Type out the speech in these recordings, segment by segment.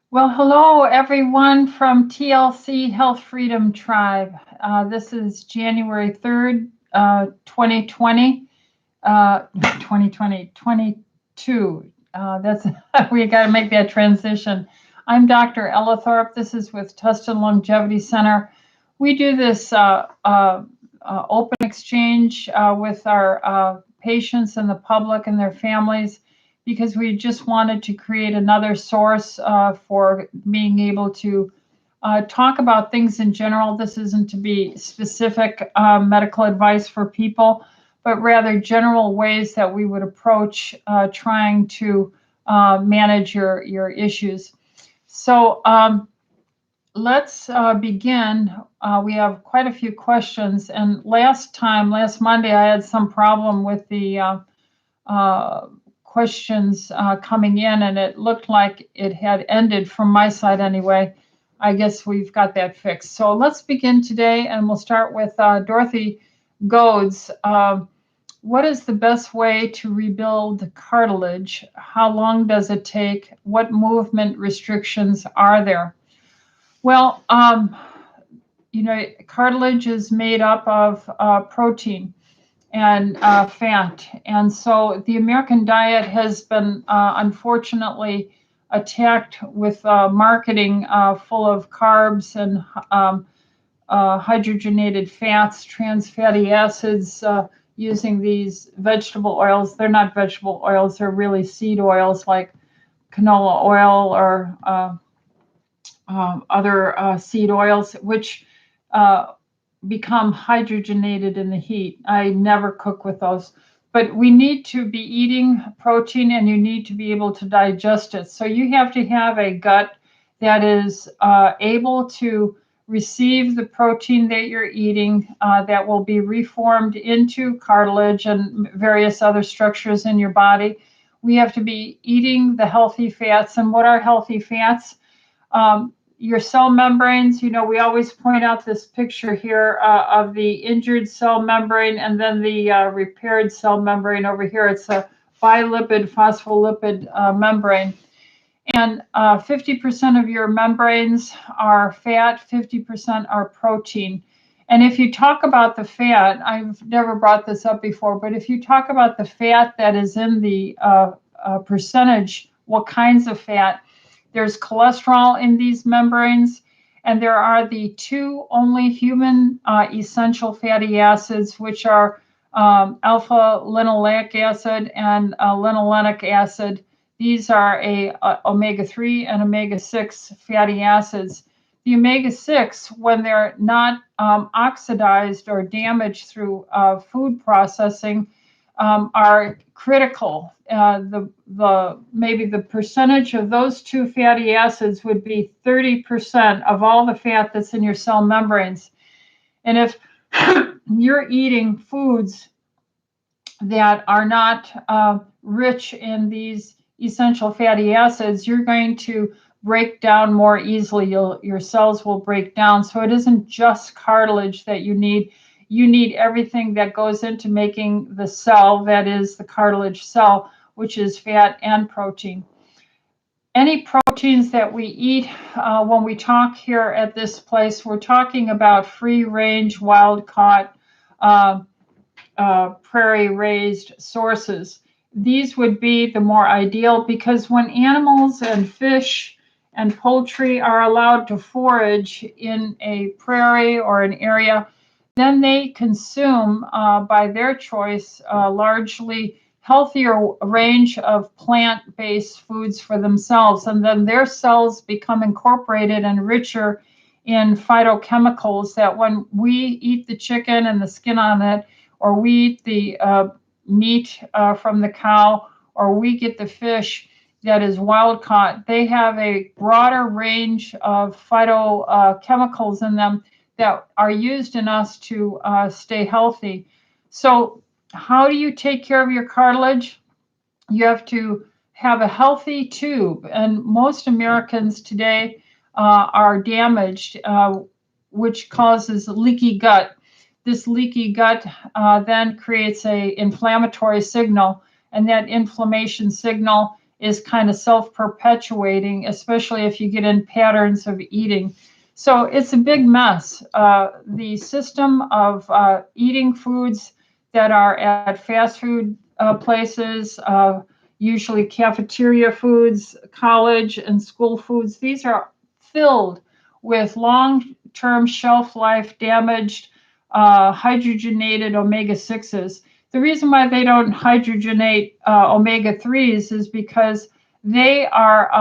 Well, hello everyone from TLC Health Freedom Tribe. This is January 3rd, 2020, 22. That's we got to make that transition. I'm Dr. Ella Thorpe. This is with Tustin Longevity Center. We do this open exchange with our patients and the public and their families, because we just wanted to create another source for being able to talk about things in general. This isn't to be specific medical advice for people, but rather general ways that we would approach trying to manage your issues. So let's begin. We have quite a few questions. And last Monday, I had some problem with the questions coming in, and it looked like it had ended from my side anyway. I guess we've got that fixed. So let's begin today, and we'll start with Dorothy Goads. What is the best way to rebuild cartilage? How long does it take? What movement restrictions are there? Well, cartilage is made up of protein and fat. And so the American diet has been unfortunately attacked with marketing full of carbs and hydrogenated fats, trans fatty acids, using these vegetable oils. They're not vegetable oils, they're really seed oils like canola oil or other seed oils, which become hydrogenated in the heat. I never cook with those. But we need to be eating protein, and you need to be able to digest it. So you have to have a gut that is able to receive the protein that you're eating, that will be reformed into cartilage and various other structures in your body. We have to be eating the healthy fats. And what are healthy fats? Your cell membranes, we always point out this picture here of the injured cell membrane and then the repaired cell membrane over here. It's a bilipid phospholipid membrane. And 50% of your membranes are fat, 50% are protein. And if you talk about the fat, I've never brought this up before, but if you talk about the fat that is in the percentage, what kinds of fat? There's cholesterol in these membranes, and there are the two only human essential fatty acids, which are alpha linoleic acid and linolenic acid. These are omega-3 and omega-6 fatty acids. The omega-6, when they're not oxidized or damaged through food processing, are critical. Maybe the percentage of those two fatty acids would be 30% of all the fat that's in your cell membranes. And if you're eating foods that are not rich in these essential fatty acids, you're going to break down more easily. Your cells will break down. So it isn't just cartilage that you need. You need everything that goes into making the cell, that is the cartilage cell, which is fat and protein. Any proteins that we eat, when we talk here at this place, we're talking about free-range, wild-caught, prairie-raised sources. These would be the more ideal, because when animals and fish and poultry are allowed to forage in a prairie or an area, then they consume, by their choice, largely healthier range of plant-based foods for themselves. And then their cells become incorporated and richer in phytochemicals that when we eat the chicken and the skin on it, or we eat the meat from the cow, or we get the fish that is wild caught, they have a broader range of phytochemicals in them that are used in us to stay healthy. So how do you take care of your cartilage? You have to have a healthy tube. And most Americans today are damaged, which causes leaky gut. This leaky gut then creates an inflammatory signal, and that inflammation signal is kind of self-perpetuating, especially if you get in patterns of eating. So it's a big mess. The system of eating foods that are at fast food places, usually cafeteria foods, college and school foods, these are filled with long-term shelf life damaged hydrogenated omega-6s. The reason why they don't hydrogenate omega-3s is because they are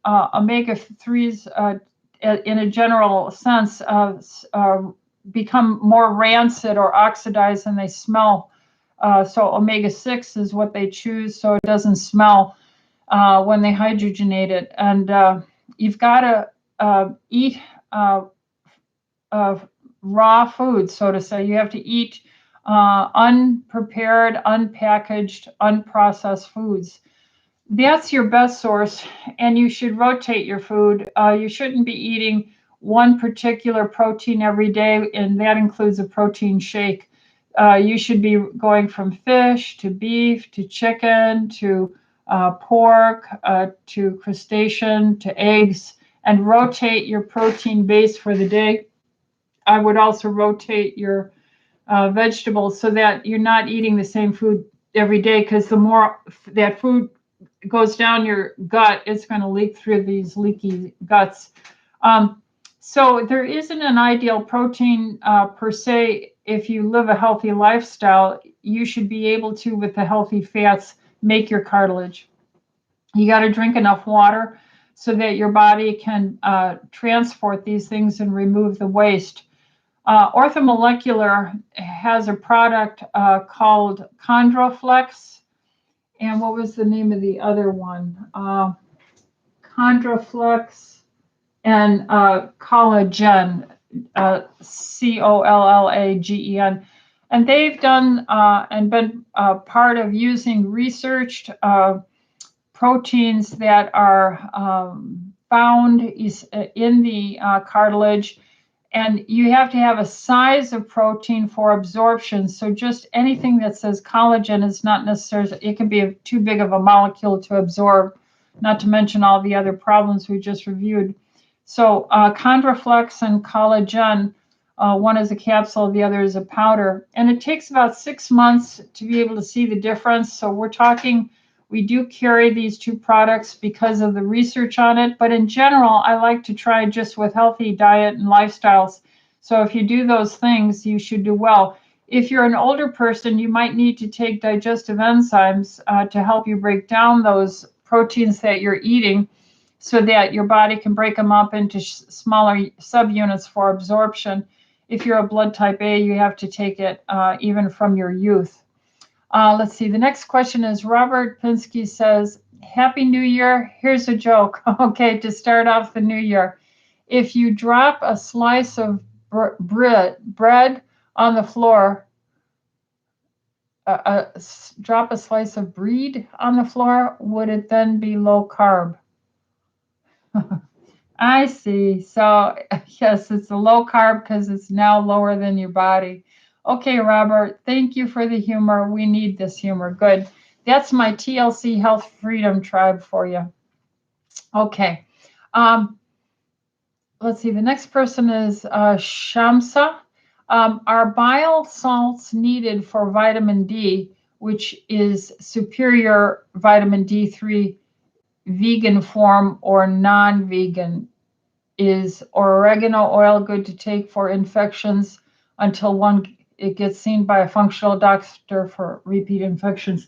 omega-3s in a general sense become more rancid or oxidized, and they smell. So omega-6 is what they choose, so it doesn't smell when they hydrogenate it. And you've got to eat raw food, so to say. You have to eat unprepared, unpackaged, unprocessed foods. That's your best source, and you should rotate your food. You shouldn't be eating one particular protein every day, and that includes a protein shake. You should be going from fish to beef to chicken to pork to crustacean to eggs, and rotate your protein base for the day. I would also rotate your vegetables so that you're not eating the same food every day, because the more that food goes down your gut, it's going to leak through these leaky guts. So there isn't an ideal protein per se. If you live a healthy lifestyle, you should be able to, with the healthy fats, make your cartilage. You got to drink enough water so that your body can transport these things and remove the waste. Orthomolecular has a product called Chondroflex. And what was the name of the other one? Chondroflex and Collagen, Collagen. And they've done and been part of using researched proteins that are found in the cartilage. And you have to have a size of protein for absorption. So just anything that says collagen is not necessarily, it can be too big of a molecule to absorb, not to mention all the other problems we just reviewed. So Chondroflex and collagen, one is a capsule, the other is a powder. And it takes about 6 months to be able to see the difference. So we're talking, we do carry these two products because of the research on it. But in general, I like to try just with healthy diet and lifestyles. So if you do those things, you should do well. If you're an older person, you might need to take digestive enzymes to help you break down those proteins that you're eating so that your body can break them up into smaller subunits for absorption. If you're a blood type A, you have to take it even from your youth. Let's see. The next question is Robert Pinsky says, Happy New Year. Here's a joke. Okay, to start off the new year. If you drop a slice of bread on the floor, drop a slice of bread on the floor, would it then be low carb? I see. So yes, it's a low carb because it's now lower than your body. Okay, Robert, thank you for the humor. We need this humor. Good. That's my TLC Health Freedom Tribe for you. Okay. Let's see. The next person is Shamsa. Are bile salts needed for vitamin D, which is superior vitamin D3, vegan form or non-vegan? Is oregano oil good to take for infections until it gets seen by a functional doctor for repeat infections?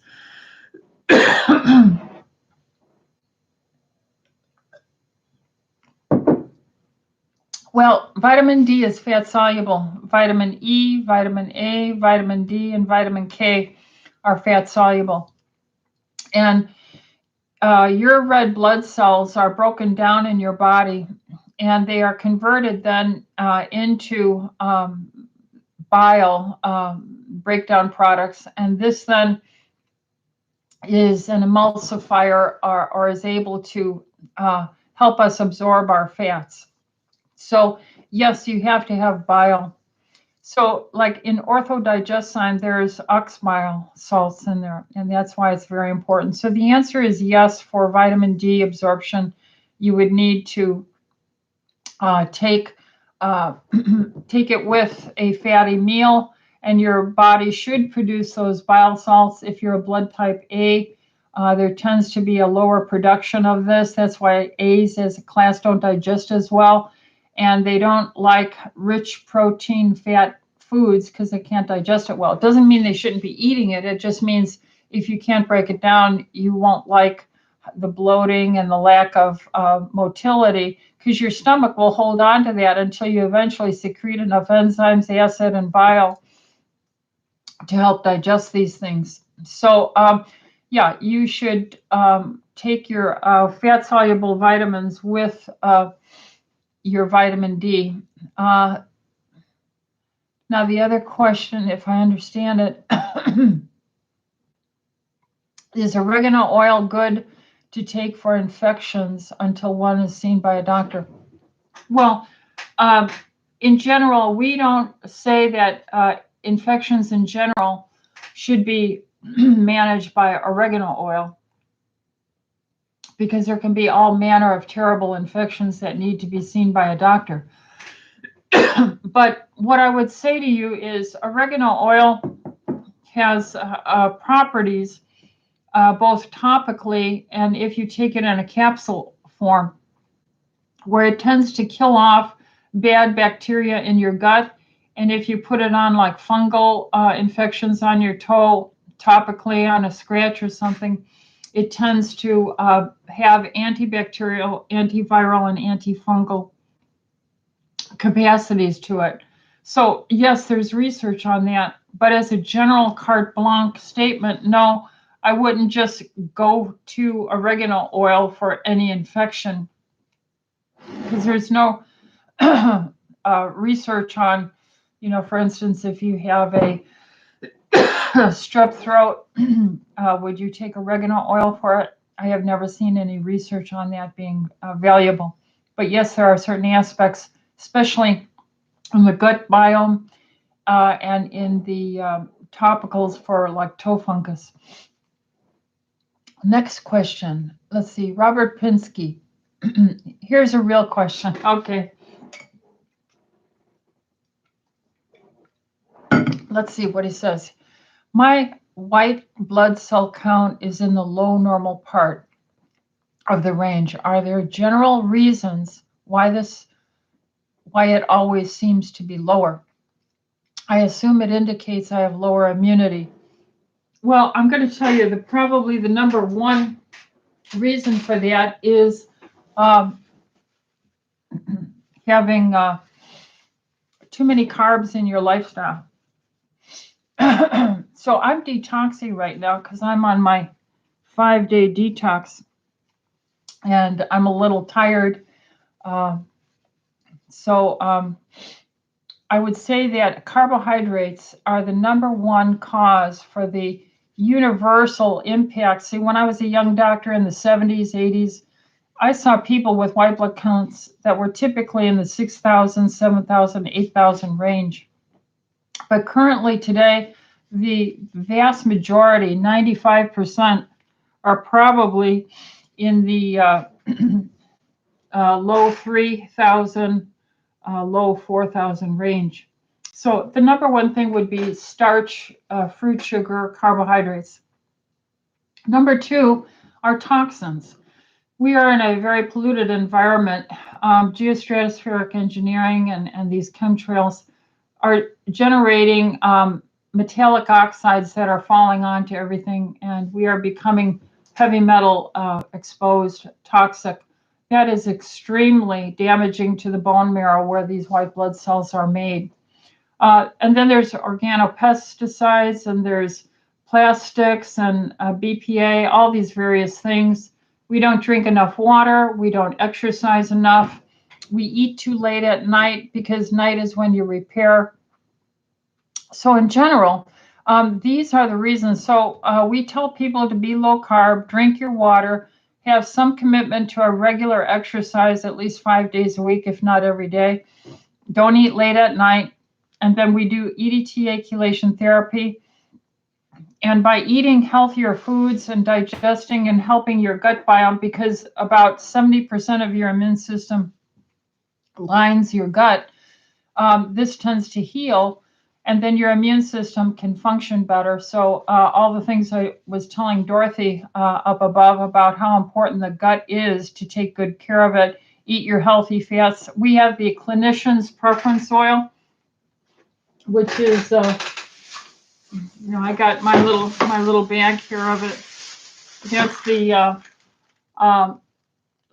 Well, vitamin D is fat soluble. Vitamin E, vitamin A, vitamin D, and vitamin K are fat soluble. And your red blood cells are broken down in your body, and they are converted then into bile breakdown products. And this then is an emulsifier or is able to help us absorb our fats. So yes, you have to have bile. So like in orthodigestine, there's oxbile salts in there, and that's why it's very important. So the answer is yes. For vitamin D absorption, you would need to take take it with a fatty meal, and your body should produce those bile salts. If you're a blood type A, there tends to be a lower production of this. That's why A's as a class don't digest as well, and they don't like rich protein fat foods because they can't digest it well. It doesn't mean they shouldn't be eating it. It just means if you can't break it down, you won't like the bloating and the lack of motility, because your stomach will hold on to that until you eventually secrete enough enzymes, acid, and bile to help digest these things. So, yeah, you should take your fat-soluble vitamins with your vitamin D. Now, the other question, if I understand it, is oregano oil good to take for infections until one is seen by a doctor? Well, in general, we don't say that infections in general should be managed by oregano oil, because there can be all manner of terrible infections that need to be seen by a doctor. But what I would say to you is oregano oil has properties both topically and if you take it in a capsule form, where it tends to kill off bad bacteria in your gut. And if you put it on like fungal infections on your toe, topically on a scratch or something, it tends to have antibacterial, antiviral, and antifungal capacities to it. So yes, there's research on that, but as a general carte blanche statement, no, I wouldn't just go to oregano oil for any infection, because there's no research on, for instance, if you have a strep throat, would you take oregano oil for it? I have never seen any research on that being valuable. But yes, there are certain aspects, especially in the gut biome and in the topicals for like toe fungus. Next question. Let's see. Robert Pinsky. Here's a real question. Okay. Let's see what he says. My white blood cell count is in the low normal part of the range. Are there general reasons why it always seems to be lower? I assume it indicates I have lower immunity. Well, I'm going to tell you that probably the number one reason for that is having too many carbs in your lifestyle. So I'm detoxing right now because I'm on my 5-day detox, and I'm a little tired. So I would say that carbohydrates are the number one cause for the universal impact. See, when I was a young doctor in the 70s, 80s, I saw people with white blood counts that were typically in the 6,000, 7,000, 8,000 range. But currently today, the vast majority, 95%, are probably in the low 3,000, low 4,000 range. So the number one thing would be starch, fruit sugar, carbohydrates. Number two are toxins. We are in a very polluted environment. Geostratospheric engineering and these chemtrails are generating metallic oxides that are falling onto everything, and we are becoming heavy metal exposed, toxic. That is extremely damaging to the bone marrow where these white blood cells are made. And then there's organopesticides, and there's plastics and BPA, all these various things. We don't drink enough water. We don't exercise enough. We eat too late at night because night is when you repair. So in general, these are the reasons. So we tell people to be low carb, drink your water, have some commitment to a regular exercise at least 5 days a week, if not every day. Don't eat late at night. And then we do EDTA chelation therapy. And by eating healthier foods and digesting and helping your gut biome, because about 70% of your immune system lines your gut, this tends to heal, and then your immune system can function better. So all the things I was telling Dorothy up above about how important the gut is to take good care of it, eat your healthy fats. We have the clinician's preference oil, which is, I got my little bag here of it. That's the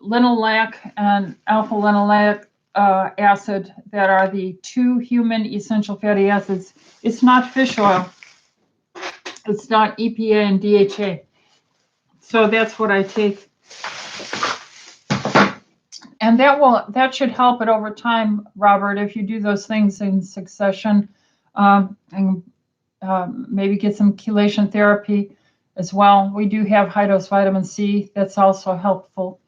linoleic and alpha-linoleic acid that are the 2 human essential fatty acids. It's not fish oil. It's not EPA and DHA. So that's what I take. And that should help it over time, Robert, if you do those things in succession, and maybe get some chelation therapy as well. We do have high-dose vitamin C. That's also helpful.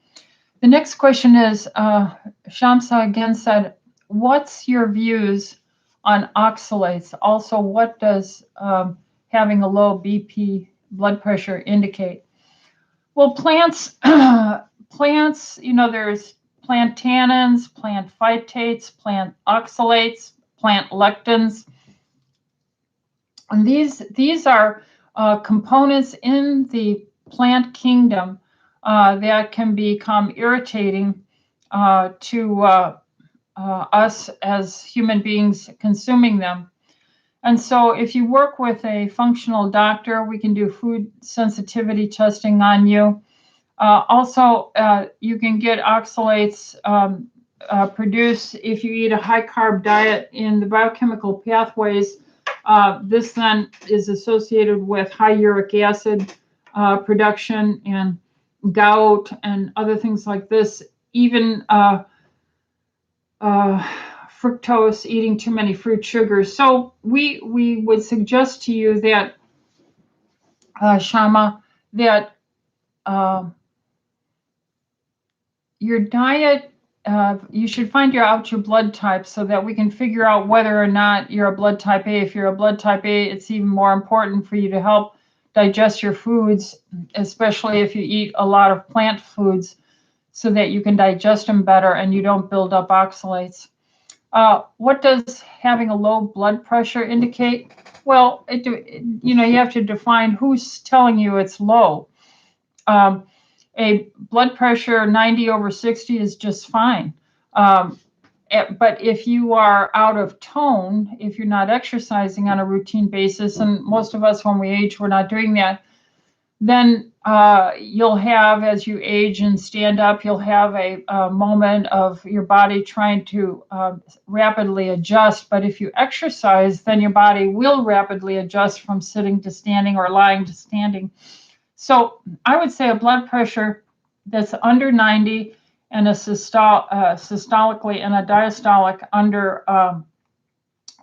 The next question is, Shamsa again said, what's your views on oxalates? Also, what does having a low BP blood pressure indicate? Well, plants, there's plant tannins, plant phytates, plant oxalates, plant lectins. And these are components in the plant kingdom that can become irritating to us as human beings consuming them. And so if you work with a functional doctor, we can do food sensitivity testing on you. Also, you can get oxalates produced if you eat a high-carb diet in the biochemical pathways. This then is associated with high uric acid production and gout and other things like this, even fructose, eating too many fruit sugars. So we would suggest to you that, Shama, that your diet, you should find out your blood type so that we can figure out whether or not you're a blood type A. If you're a blood type A, it's even more important for you to help digest your foods, especially if you eat a lot of plant foods, so that you can digest them better and you don't build up oxalates. What does having a low blood pressure indicate? Well, you have to define who's telling you it's low. A blood pressure 90/60 is just fine. But if you are out of tone, if you're not exercising on a routine basis, and most of us when we age, we're not doing that, then you'll have, as you age and stand up, you'll have a moment of your body trying to rapidly adjust. But if you exercise, then your body will rapidly adjust from sitting to standing or lying to standing. So I would say a blood pressure that's under 90 and a systolically and a diastolic under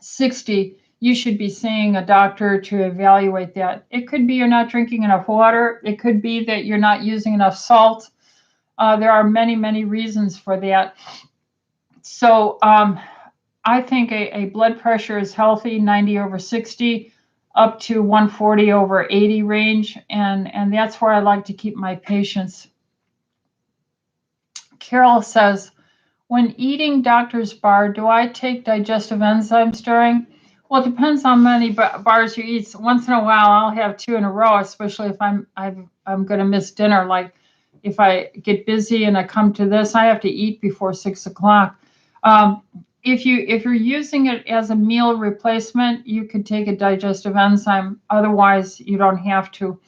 60, you should be seeing a doctor to evaluate that. It could be you're not drinking enough water. It could be that you're not using enough salt. There are many, many reasons for that. So I think a blood pressure is healthy, 90/60, up to 140/80 range. And that's where I like to keep my patients. Carol says, when eating doctor's bar, do I take digestive enzymes during? Well, it depends on how many bars you eat. Once in a while, I'll have 2 in a row, especially if I'm going to miss dinner. Like if I get busy and I come to this, I have to eat before 6 o'clock. If you're using it as a meal replacement, you could take a digestive enzyme. Otherwise, you don't have to.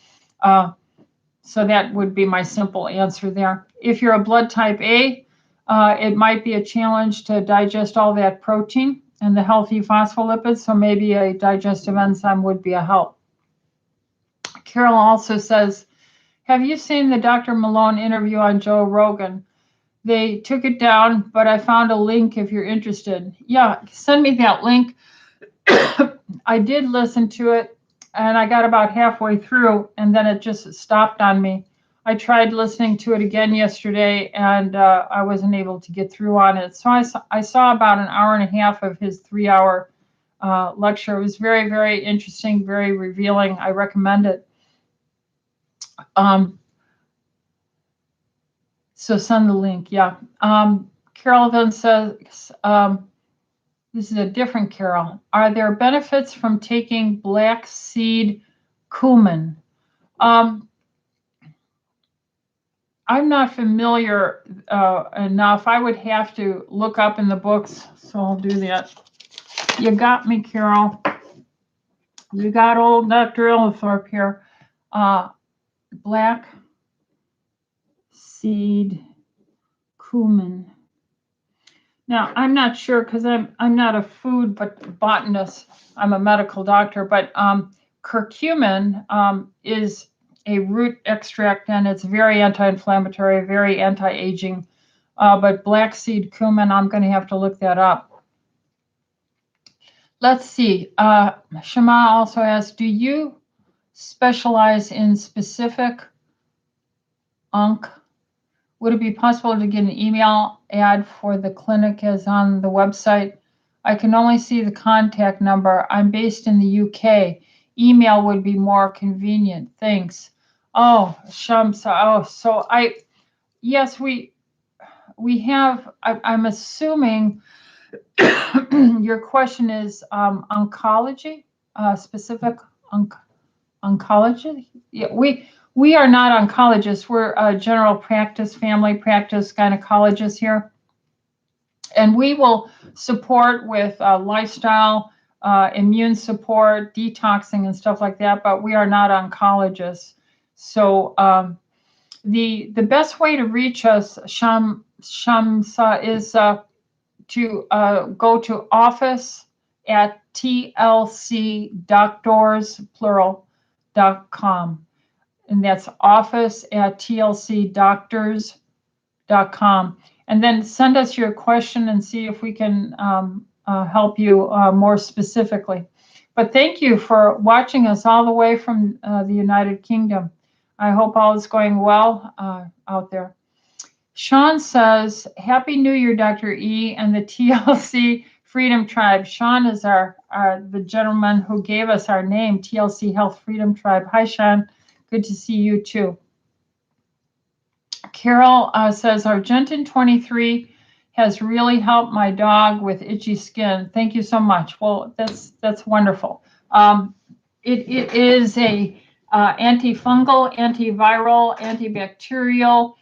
So that would be my simple answer there. If you're a blood type A, it might be a challenge to digest all that protein and the healthy phospholipids, so maybe a digestive enzyme would be a help. Carol also says, have you seen the Dr. Malone interview on Joe Rogan? They took it down, but I found a link if you're interested. Yeah, send me that link. I did listen to it, and I got about halfway through, and then it just stopped on me. I tried listening to it again yesterday, and I wasn't able to get through on it. So I saw about an hour and a half of his 3-hour lecture. It was very, very interesting, very revealing. I recommend it. So send the link. Yeah. Carol then says, this is a different Carol. Are there benefits from taking black seed cumin? I'm not familiar enough. I would have to look up in the books, so I'll do that. You got me, Carol. You got old Dr. Illithorpe here. Black seed cumin. Now, I'm not sure because I'm not a food botanist. I'm a medical doctor, but curcumin is a root extract, and it's very anti-inflammatory, very anti-aging. But black seed cumin, I'm going to have to look that up. Let's see. Shema also asks, do you specialize in specific onc? Would it be possible to get an email ad for the clinic as on the website? I can only see the contact number. I'm based in the UK. Email would be more convenient. Thanks. Oh, Shamsa. Oh, so yes, we have, I'm assuming your question is oncology, specific oncology. Yeah, we are not oncologists. We're general practice, family practice gynecologists here. And we will support with lifestyle, immune support, detoxing and stuff like that, but we are not oncologists. So the best way to reach us, Shamsa, is to go to office@tlcdoctors.com. And that's office@tlcdoctors.com. And then send us your question and see if we can help you more specifically. But thank you for watching us all the way from the United Kingdom. I hope all is going well out there. Sean says, Happy New Year, Dr. E and the TLC Freedom Tribe. Sean is the gentleman who gave us our name, TLC Health Freedom Tribe. Hi, Sean. Good to see you too. Carol says, Argentin 23 has really helped my dog with itchy skin. Thank you so much. Well, that's wonderful. It is a antifungal, antiviral, antibacterial.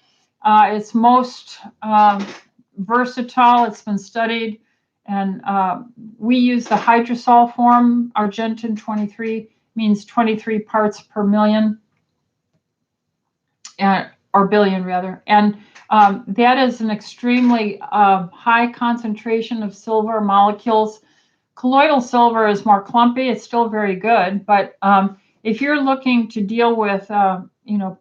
It's most versatile. It's been studied. And we use the hydrosol form. Argentin 23 means 23 parts per million. Or billion rather, and that is an extremely high concentration of silver molecules. Colloidal silver is more clumpy. It's still very good, but if you're looking to deal with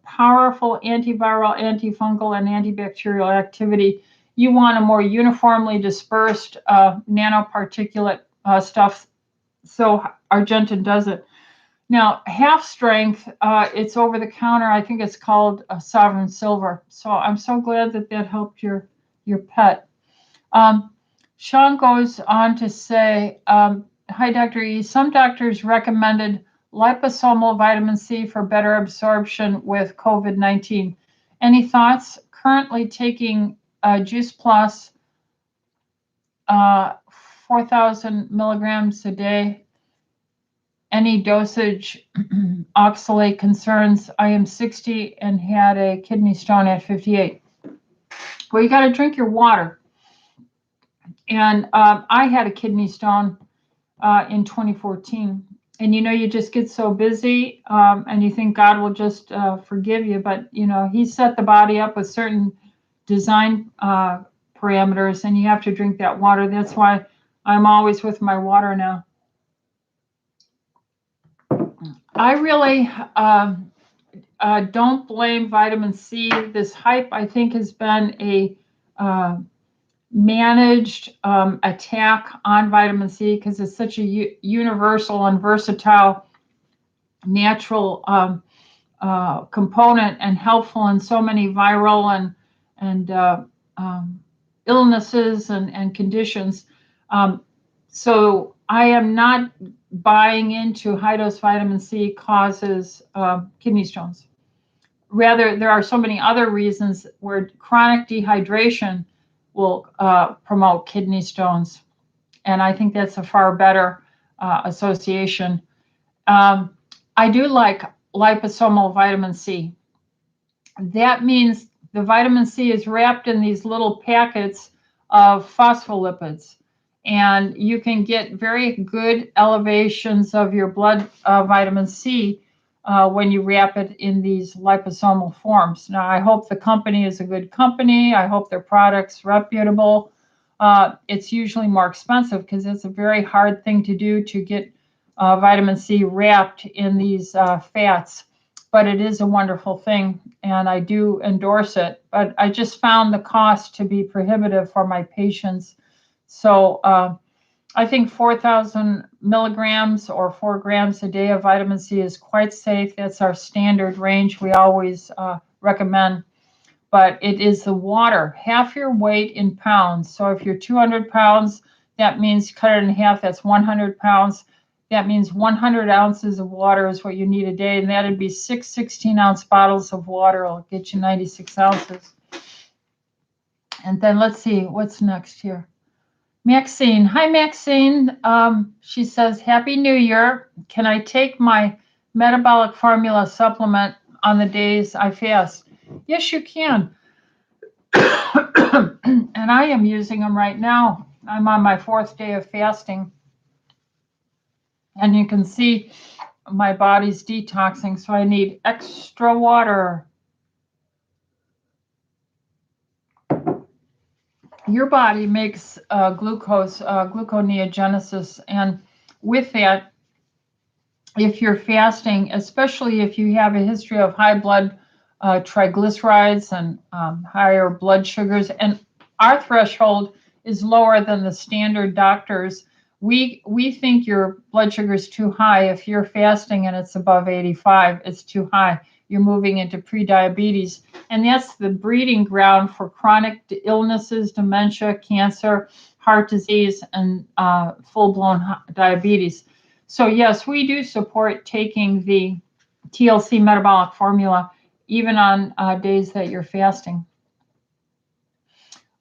powerful antiviral, antifungal, and antibacterial activity, you want a more uniformly dispersed nanoparticulate stuff. So Argentin does it. Now, half strength, it's over the counter. I think it's called Sovereign Silver. So I'm so glad that helped your pet. Sean goes on to say, hi, Dr. E. Some doctors recommended liposomal vitamin C for better absorption with COVID-19. Any thoughts? Currently taking Juice Plus, 4,000 milligrams a day. Any dosage oxalate concerns? I am 60 and had a kidney stone at 58. Well, you got to drink your water. And I had a kidney stone in 2014. And, you just get so busy and you think God will just forgive you. But, he set the body up with certain design parameters, and you have to drink that water. That's why I'm always with my water now. I really don't blame vitamin C. This hype, I think, has been a managed attack on vitamin C because it's such a universal and versatile natural component and helpful in so many viral and illnesses and conditions. So I am not buying into high dose vitamin C causes kidney stones. Rather, there are so many other reasons where chronic dehydration will promote kidney stones. And I think that's a far better association. I do like liposomal vitamin C. That means the vitamin C is wrapped in these little packets of phospholipids. And you can get very good elevations of your blood vitamin C when you wrap it in these liposomal forms. Now, I hope the company is a good company. I hope their product's reputable. It's usually more expensive because it's a very hard thing to do to get vitamin C wrapped in these fats. But it is a wonderful thing, and I do endorse it. But I just found the cost to be prohibitive for my patients. So I think 4,000 milligrams or 4 grams a day of vitamin C is quite safe. That's our standard range we always recommend. But it is the water, half your weight in pounds. So if you're 200 pounds, that means cut it in half, that's 100 pounds. That means 100 ounces of water is what you need a day, and that'd be 6 16-ounce bottles of water. It'll get you 96 ounces. And then let's see, what's next here? Maxine. Hi, Maxine. She says, Happy New Year. Can I take my metabolic formula supplement on the days I fast? Yes, you can. And I am using them right now. I'm on my 4th day of fasting. And you can see my body's detoxing, so I need extra water. Your body makes glucose, gluconeogenesis, and with that, if you're fasting, especially if you have a history of high blood triglycerides and higher blood sugars, and our threshold is lower than the standard doctors. We think your blood sugar is too high. If you're fasting and it's above 85, it's too high. You're moving into prediabetes. And that's the breeding ground for chronic illnesses, dementia, cancer, heart disease, and full-blown diabetes. So yes, we do support taking the TLC metabolic formula even on days that you're fasting.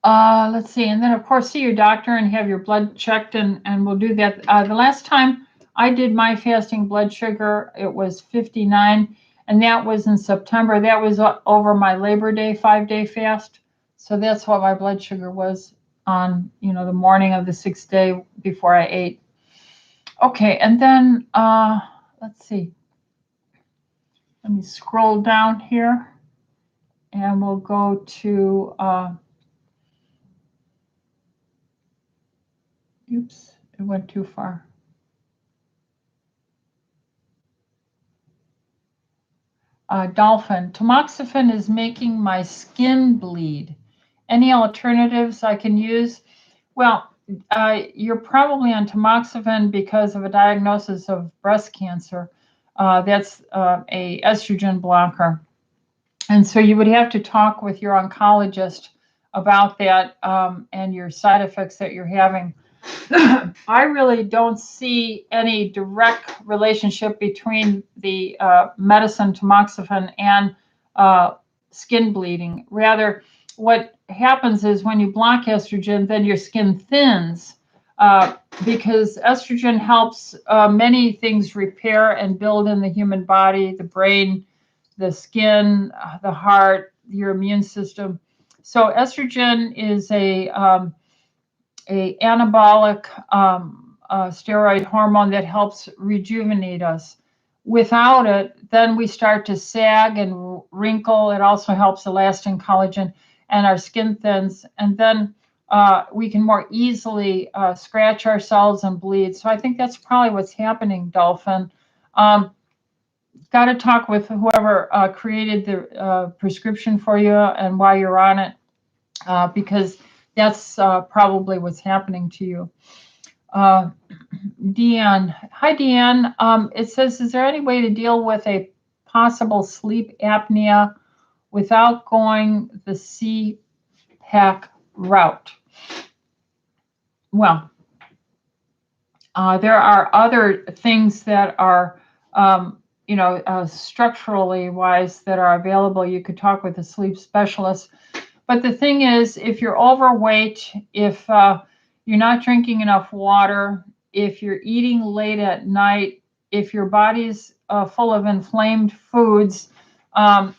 Let's see. And then, of course, see your doctor and have your blood checked, and we'll do that. The last time I did my fasting blood sugar, it was 59, and that was in September. That was over my Labor Day 5-day fast. So that's what my blood sugar was on, the morning of the 6th day before I ate. Okay, and then let's see. Let me scroll down here, and we'll go to oops, it went too far. Dolphin. Tamoxifen is making my skin bleed. Any alternatives I can use? Well, you're probably on tamoxifen because of a diagnosis of breast cancer. That's a estrogen blocker. And so you would have to talk with your oncologist about that and your side effects that you're having. I really don't see any direct relationship between the medicine tamoxifen and skin bleeding. Rather, what happens is when you block estrogen, then your skin thins because estrogen helps many things repair and build in the human body, the brain, the skin, the heart, your immune system. So estrogen is a anabolic steroid hormone that helps rejuvenate us. Without it, then we start to sag and wrinkle. It also helps elastin, collagen, and our skin thins. And then we can more easily scratch ourselves and bleed. So I think that's probably what's happening, Dolphin. Got to talk with whoever created the prescription for you and why you're on it, because that's probably what's happening to you. Deanne. Hi, Deanne. It says, is there any way to deal with a possible sleep apnea without going the CPAP route? Well, There are other things that are, structurally wise that are available. You could talk with a sleep specialist. But the thing is, if you're overweight, if you're not drinking enough water, if you're eating late at night, if your body's full of inflamed foods,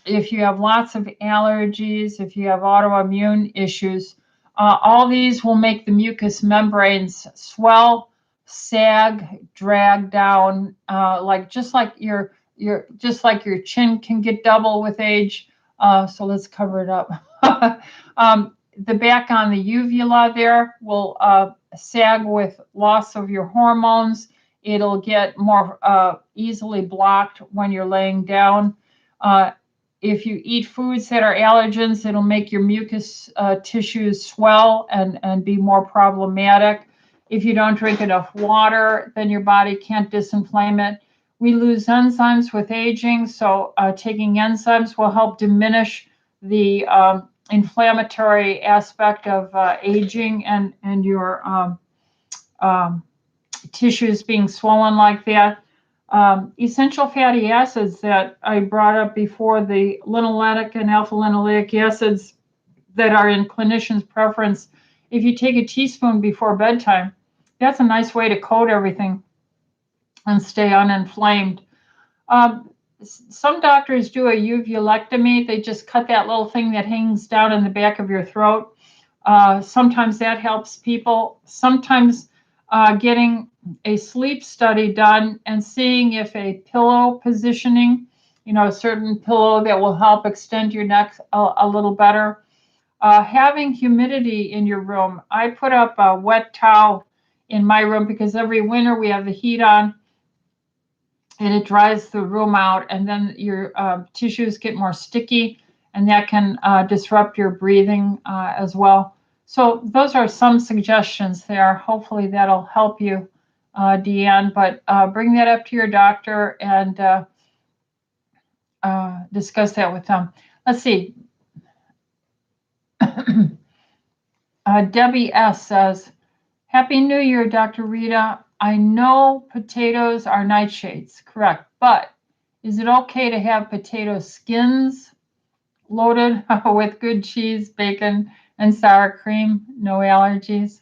if you have lots of allergies, if you have autoimmune issues, all these will make the mucous membranes swell, sag, drag down, just like your chin can get double with age. So let's cover it up. The back on the uvula there will sag with loss of your hormones. It'll get more easily blocked when you're laying down. If you eat foods that are allergens, it'll make your mucous tissues swell and be more problematic. If you don't drink enough water, then your body can't disinflame it. We lose enzymes with aging, so taking enzymes will help diminish the inflammatory aspect of aging and your tissues being swollen like that. Essential fatty acids that I brought up before, the linoleic and alpha-linoleic acids that are in clinicians' preference. If you take a teaspoon before bedtime, that's a nice way to coat everything and stay uninflamed. Some doctors do a uvulectomy. They just cut that little thing that hangs down in the back of your throat. Sometimes that helps people. Sometimes getting a sleep study done and seeing if a pillow positioning, a certain pillow that will help extend your neck a little better. Having humidity in your room. I put up a wet towel in my room because every winter we have the heat on and it dries the room out, and then your tissues get more sticky, and that can disrupt your breathing as well. So those are some suggestions there. Hopefully that'll help you, Deanne, but bring that up to your doctor and discuss that with them. Let's see. Debbie S. says, Happy New Year, Dr. Rita. I know potatoes are nightshades, correct, but is it okay to have potato skins loaded with good cheese, bacon, and sour cream? No allergies?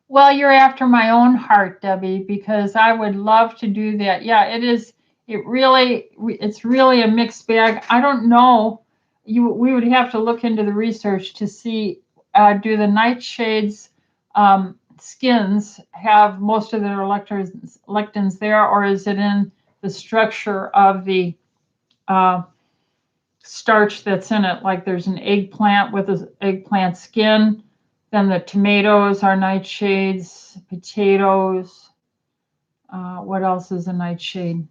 Well, you're after my own heart, Debbie, because I would love to do that. Yeah, it is. It's really a mixed bag. I don't know. We would have to look into the research to see, do the nightshades skins have most of their lectins there, or is it in the structure of the starch that's in it? Like there's an eggplant with an eggplant skin, then the tomatoes are nightshades, potatoes. What else is a nightshade?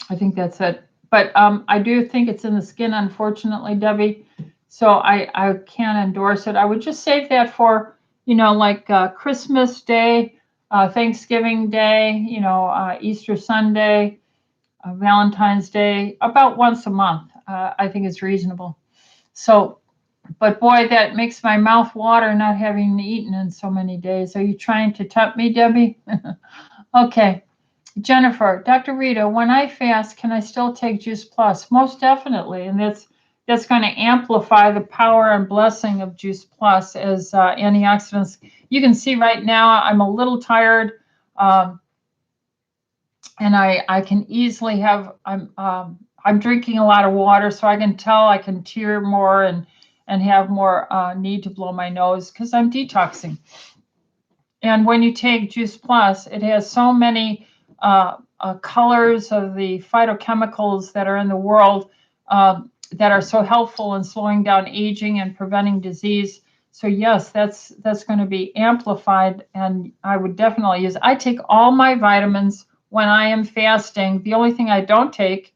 I think that's it. But I do think it's in the skin, unfortunately, Debbie. So I can't endorse it. I would just save that for, like Christmas Day, Thanksgiving Day, Easter Sunday, Valentine's Day, about once a month. I think it's reasonable. So, but boy, that makes my mouth water not having eaten in so many days. Are you trying to tempt me, Debbie? Okay. Jennifer, Dr. Rita, when I fast, can I still take Juice Plus? Most definitely. And that's going to amplify the power and blessing of Juice Plus as antioxidants. You can see right now I'm a little tired, and I can easily have, I'm drinking a lot of water, so I can tell I can tear more and have more need to blow my nose because I'm detoxing. And when you take Juice Plus, it has so many colors of the phytochemicals that are in the world that are so helpful in slowing down aging and preventing disease. So yes, that's going to be amplified, and I would definitely use. I take all my vitamins when I am fasting. The only thing I don't take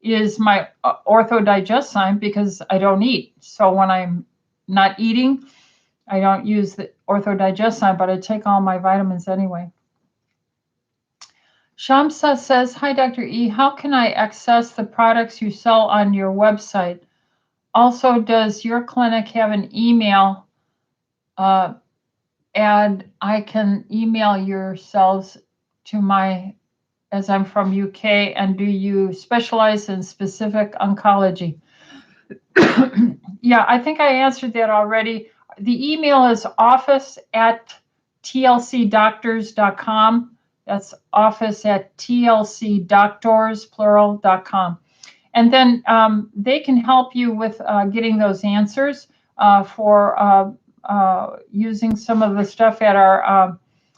is my orthodigestine because I don't eat. So when I'm not eating, I don't use the orthodigestine, but I take all my vitamins anyway. Shamsa says, Hi, Dr. E. How can I access the products you sell on your website? Also, does your clinic have an email and I can email yourselves to my, as I'm from UK, and do you specialize in specific oncology? Yeah, I think I answered that already. The email is office@tlcdoctors.com. That's office@tlcdoctors, plural.com. And then they can help you with getting those answers for using some of the stuff at our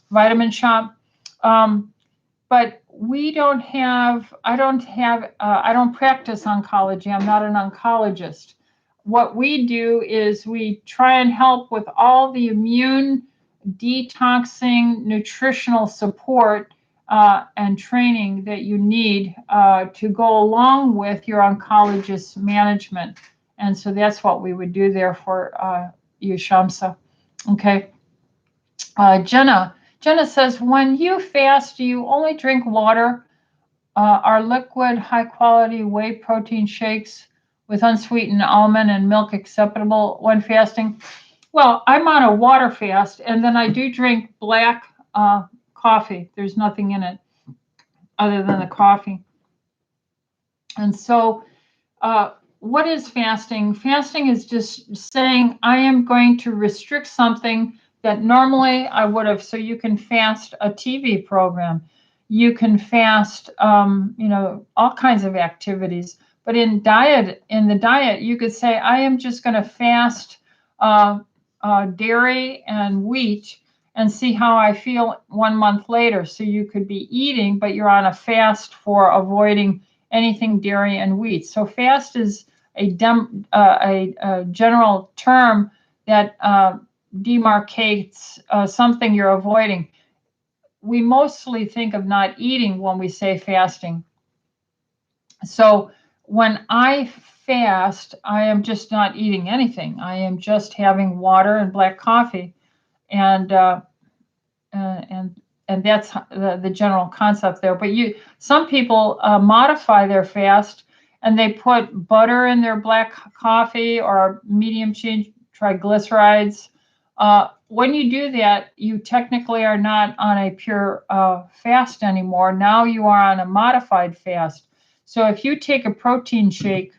vitamin shop. But we don't have, I don't practice oncology. I'm not an oncologist. What we do is we try and help with all the immune detoxing, nutritional support and training that you need to go along with your oncologist management. And so that's what we would do there for you, Shamsa. Okay. Jenna says, when you fast, do you only drink water? Are liquid, high-quality whey protein shakes with unsweetened almond and milk acceptable when fasting? Well, I'm on a water fast, and then I do drink black coffee. There's nothing in it other than the coffee. And so what is fasting? Fasting is just saying, I am going to restrict something that normally I would have. So you can fast a TV program. You can fast, all kinds of activities. But in the diet, you could say, I am just going to fast dairy and wheat and see how I feel 1 month later. So you could be eating, but you're on a fast for avoiding anything dairy and wheat. So fast is a general term that demarcates something you're avoiding. We mostly think of not eating when we say fasting. So when I fast, I am just not eating anything. I am just having water and black coffee, and that's the general concept there. But some people modify their fast, and they put butter in their black coffee or medium chain triglycerides. When you do that, you technically are not on a pure fast anymore. Now you are on a modified fast. So if you take a protein shake,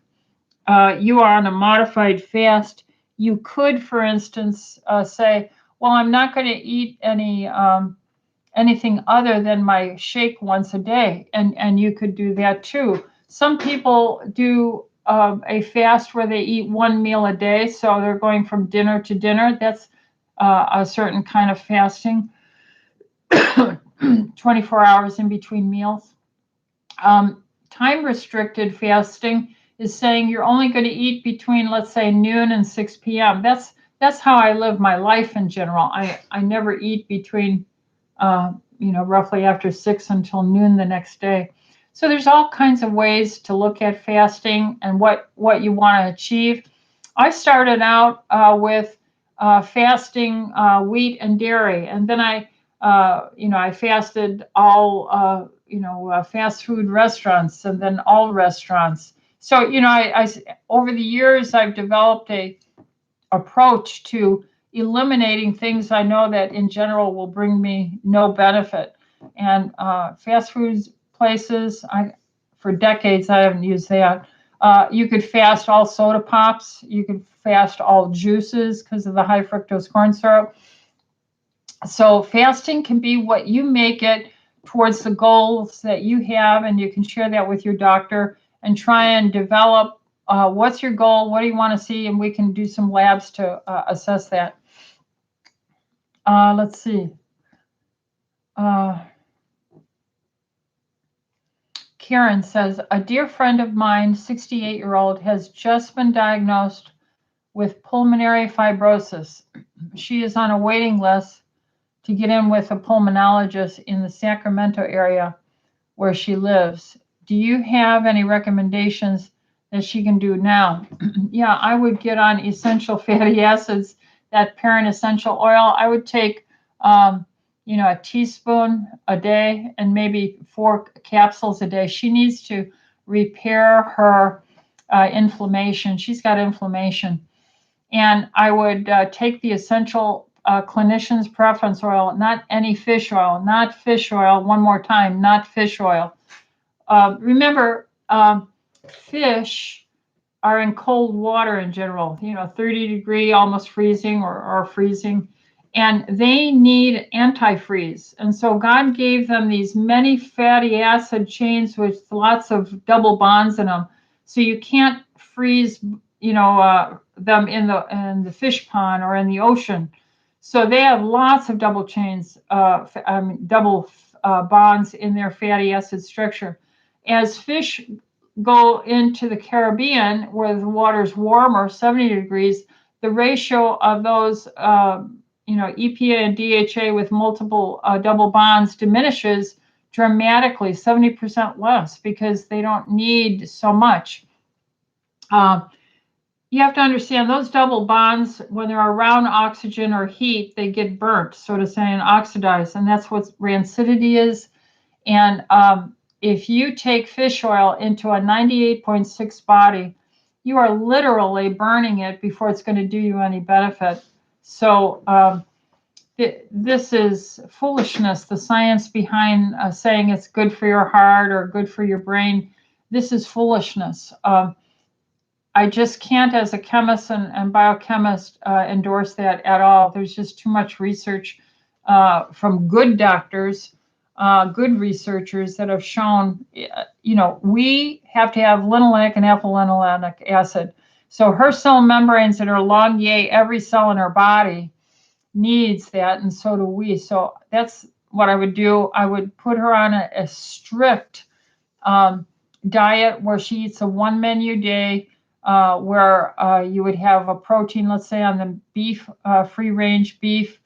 you are on a modified fast. You could, for instance, say, well, I'm not going to eat anything other than my shake once a day. And you could do that too. Some people do a fast where they eat one meal a day. So they're going from dinner to dinner. That's a certain kind of fasting, 24 hours in between meals. Time restricted fasting is saying you're only going to eat between, let's say, noon and 6 p.m. That's how I live my life in general. I never eat between roughly after 6 until noon the next day. So there's all kinds of ways to look at fasting and what you want to achieve. I started out with fasting wheat and dairy, and then I fasted all fast food restaurants, and then all restaurants. So I over the years I've developed a approach to eliminating things I know that in general will bring me no benefit. And fast food places, for decades I haven't used that. You could fast all soda pops. You could fast all juices because of the high fructose corn syrup. So fasting can be what you make it towards the goals that you have, and you can share that with your doctor and try and develop what's your goal, what do you want to see, and we can do some labs to assess that. Let's see. Karen says, a dear friend of mine, 68-year-old, has just been diagnosed with pulmonary fibrosis. She is on a waiting list to get in with a pulmonologist in the Sacramento area where she lives. Do you have any recommendations that she can do now? Yeah, I would get on essential fatty acids, that parent essential oil. I would take, a teaspoon a day and maybe 4 capsules a day. She needs to repair her inflammation. She's got inflammation. And I would take the essential clinician's preference oil, not any fish oil, not fish oil. One more time, not fish oil. Remember, fish are in cold water in general, 30-degree, almost freezing or freezing, and they need antifreeze. And so God gave them these many fatty acid chains with lots of double bonds in them. So you can't freeze, them in the fish pond or in the ocean. So they have lots of double chains, double bonds in their fatty acid structure. As fish go into the Caribbean, where the water's warmer, 70 degrees, the ratio of those, EPA and DHA with multiple double bonds diminishes dramatically, 70% less, because they don't need so much. You have to understand those double bonds, when they're around oxygen or heat, they get burnt, so to say, and oxidized. And that's what rancidity is. And if you take fish oil into a 98.6 body, you are literally burning it before it's going to do you any benefit. So this is foolishness, the science behind saying it's good for your heart or good for your brain. This is foolishness. I just can't, as a chemist and biochemist, endorse that at all. There's just too much research from good doctors, good researchers that have shown, we have to have linolenic and alpha-linolenic acid. So her cell membranes that are Longier, every cell in her body needs that, and so do we. So that's what I would do. I would put her on a strict diet where she eats a one menu day, where you would have a protein, let's say on the beef, free range beef,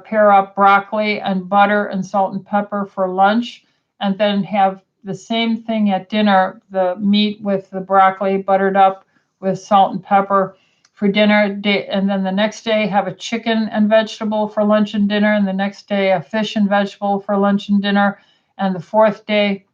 pair up broccoli and butter and salt and pepper for lunch, and then have the same thing at dinner, the meat with the broccoli buttered up with salt and pepper for dinner. And then the next day have a chicken and vegetable for lunch and dinner, and the next day a fish and vegetable for lunch and dinner, and the fourth day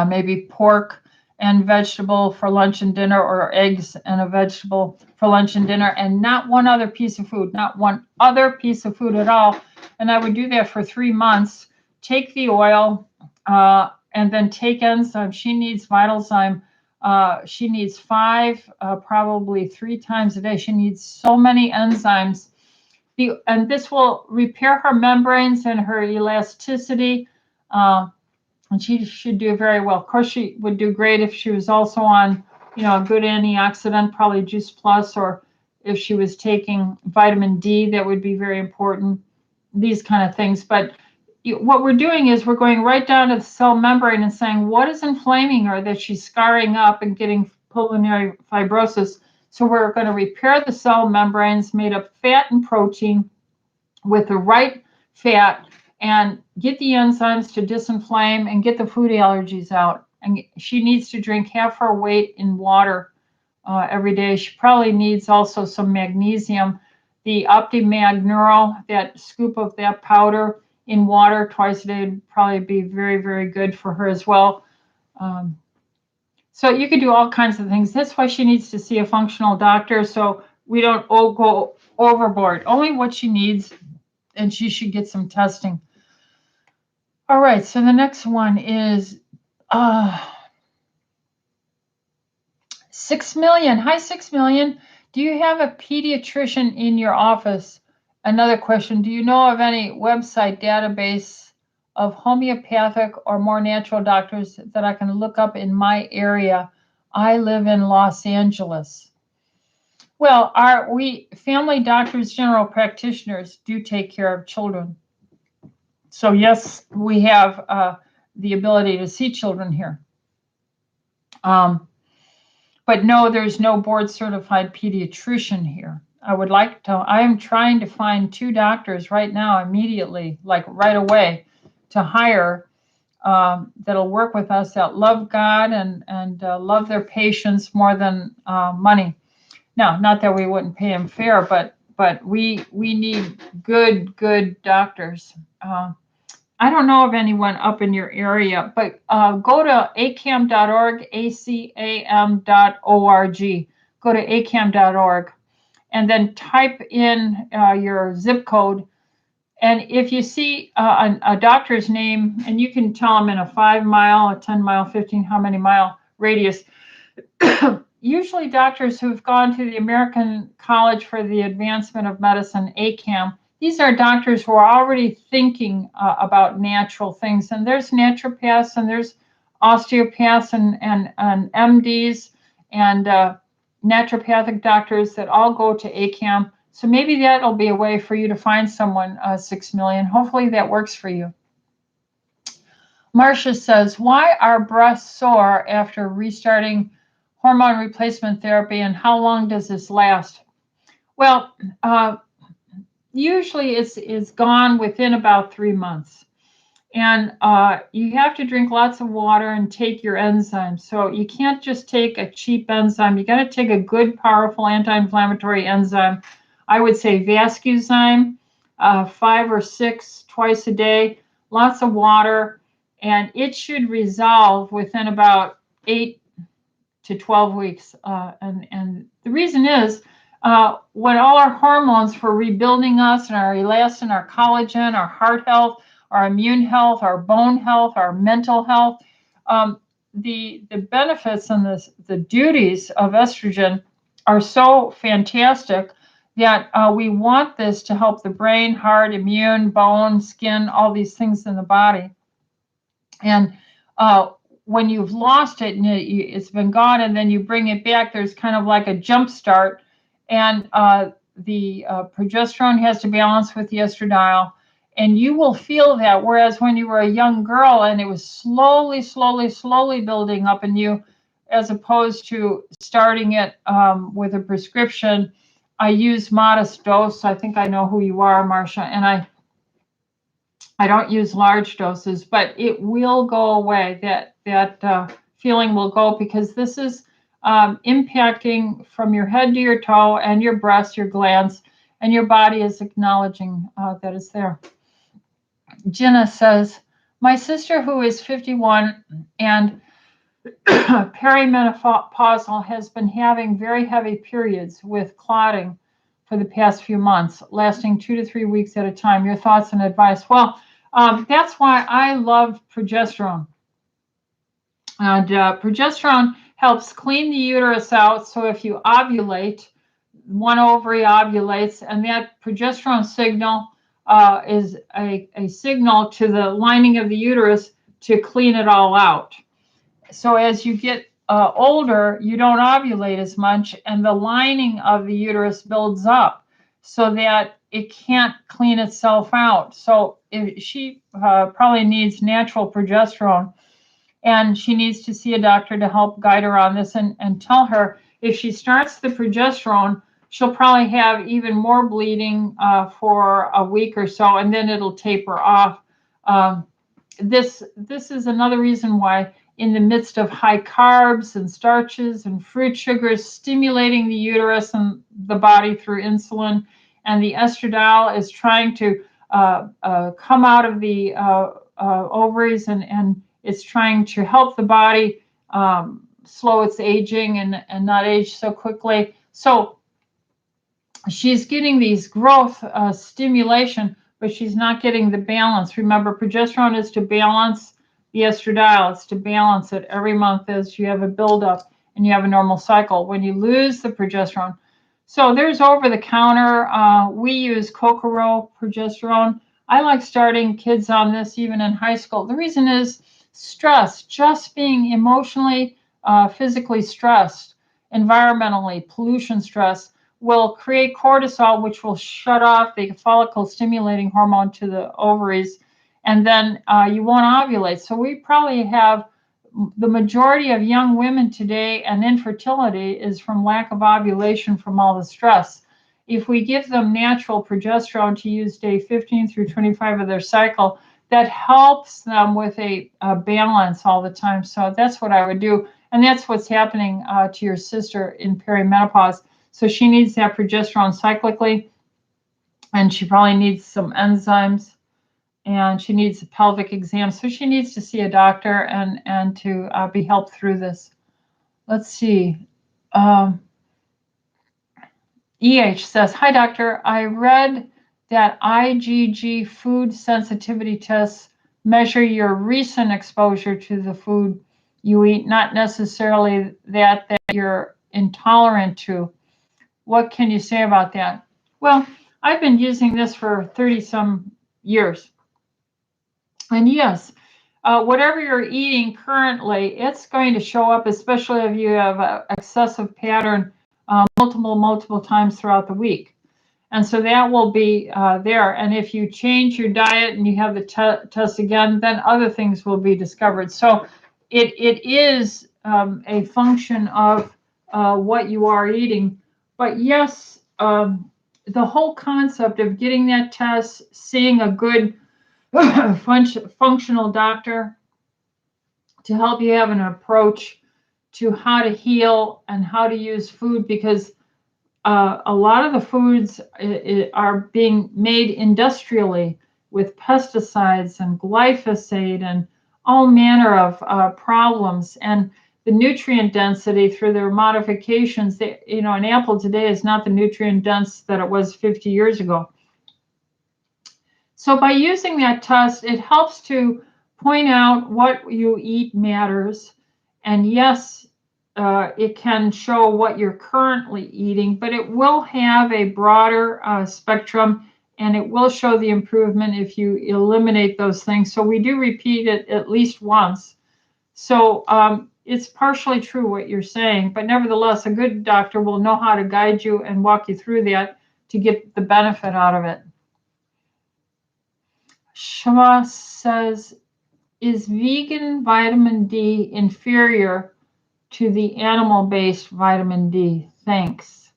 maybe pork and vegetable for lunch and dinner, or eggs and a vegetable for lunch and dinner, and not one other piece of food, not one other piece of food at all. And I would do that for 3 months. Take the oil and then take enzyme. She needs Vitalzyme. She needs 5, probably 3 times a day. She needs so many enzymes. And this will repair her membranes and her elasticity. And she should do very well. Of course, she would do great if she was also on, a good antioxidant, probably Juice Plus, or if she was taking vitamin D, that would be very important, these kind of things. But what we're doing is we're going right down to the cell membrane and saying, what is inflaming her that she's scarring up and getting pulmonary fibrosis? So we're going to repair the cell membranes made of fat and protein with the right fat, and get the enzymes to disinflame and get the food allergies out. And she needs to drink half her weight in water every day. She probably needs also some magnesium. The OptiMag Neural, that scoop of that powder in water twice a day would probably be very, very good for her as well. So you could do all kinds of things. That's why she needs to see a functional doctor, so we don't all go overboard. Only what she needs, and she should get some testing. All right, so the next one is 6 million. Hi, 6 million. Do you have a pediatrician in your office? Another question, do you know of any website database of homeopathic or more natural doctors that I can look up in my area? I live in Los Angeles. Well, we family doctors, general practitioners, do take care of children. So yes, we have the ability to see children here. But no, there's no board certified pediatrician here. I am trying to find 2 doctors right now, immediately, like right away, to hire that'll work with us, that love God and love their patients more than money. Now, not that we wouldn't pay them fair, but we need good doctors. I don't know of anyone up in your area, but go to acam.org, acam.org. Go to acam.org, and then type in your zip code. And if you see a doctor's name, and you can tell them in a 5 mile, a 10 mile, 15, how many mile radius, usually doctors who've gone to the American College for the Advancement of Medicine, ACAM, these are doctors who are already thinking about natural things. And there's naturopaths, and there's osteopaths, and MDs, and naturopathic doctors that all go to ACAM. So maybe that'll be a way for you to find someone, 6 million. Hopefully that works for you. Marcia says, why are breasts sore after restarting hormone replacement therapy, and how long does this last? Well, usually it's gone within about 3 months. And you have to drink lots of water and take your enzymes. So you can't just take a cheap enzyme. You got to take a good, powerful anti-inflammatory enzyme. I would say Vascuzyme, 5 or 6 twice a day, lots of water, and it should resolve within about 8 to 12 weeks. And the reason is, when all our hormones for rebuilding us, and our elastin, our collagen, our heart health, our immune health, our bone health, our mental health, the benefits and the duties of estrogen are so fantastic that we want this to help the brain, heart, immune, bone, skin, all these things in the body. And when you've lost it and it's been gone, and then you bring it back, there's kind of like a jump start. And the progesterone has to balance with the estradiol. And you will feel that. Whereas when you were a young girl and it was slowly, slowly, slowly building up in you, as opposed to starting it with a prescription, I use modest dose. I think I know who you are, Marcia, and I don't use large doses, but it will go away. That feeling will go, because this is impacting from your head to your toe and your breast, your glands, and your body is acknowledging that it's there. Jenna says, my sister, who is 51 and perimenopausal, has been having very heavy periods with clotting for the past few months, lasting 2 to 3 weeks at a time. Your thoughts and advice? Well, that's why I love progesterone. And progesterone helps clean the uterus out. So if you ovulate, one ovary ovulates, and that progesterone signal is a signal to the lining of the uterus to clean it all out. So as you get older, you don't ovulate as much, and the lining of the uterus builds up so that it can't clean itself out. So she probably needs natural progesterone, and she needs to see a doctor to help guide her on this, and tell her if she starts the progesterone, she'll probably have even more bleeding for a week or so, and then it'll taper off. This is another reason why, in the midst of high carbs and starches and fruit sugars stimulating the uterus and the body through insulin, and the estradiol is trying to come out of the ovaries, and it's trying to help the body slow its aging and not age so quickly. So she's getting these growth stimulation, but she's not getting the balance. Remember, progesterone is to balance the estradiol. It's to balance it every month as you have a buildup and you have a normal cycle. When you lose the progesterone, so there's over-the-counter. We use Kokoro progesterone. I like starting kids on this even in high school. The reason is stress, just being emotionally, physically stressed, environmentally, pollution stress, will create cortisol, which will shut off the follicle stimulating hormone to the ovaries, and then you won't ovulate. So we probably have the majority of young women today, and infertility is from lack of ovulation from all the stress. If we give them natural progesterone to use day 15 through 25 of their cycle, that helps them with a balance all the time. So that's what I would do. And that's what's happening to your sister in perimenopause. So she needs that progesterone cyclically, and she probably needs some enzymes, and she needs a pelvic exam. So she needs to see a doctor and to be helped through this. Let's see. EH says, hi, doctor. I read that IgG food sensitivity tests measure your recent exposure to the food you eat, not necessarily that you're intolerant to. What can you say about that? Well, I've been using this for 30 some years. And yes, whatever you're eating currently, it's going to show up, especially if you have an excessive pattern multiple times throughout the week. And so that will be there. And if you change your diet and you have the test again, then other things will be discovered. So it is a function of what you are eating. But yes, the whole concept of getting that test, seeing a good functional doctor to help you have an approach to how to heal and how to use food, because a lot of the foods are being made industrially with pesticides and glyphosate and all manner of problems. And the nutrient density through their modifications, an apple today is not the nutrient dense that it was 50 years ago. So by using that test, it helps to point out what you eat matters. And yes, it can show what you're currently eating, but it will have a broader spectrum, and it will show the improvement if you eliminate those things. So we do repeat it at least once. So it's partially true what you're saying, but nevertheless, a good doctor will know how to guide you and walk you through that to get the benefit out of it. Shama says, is vegan vitamin D inferior to the animal-based vitamin D? Thanks.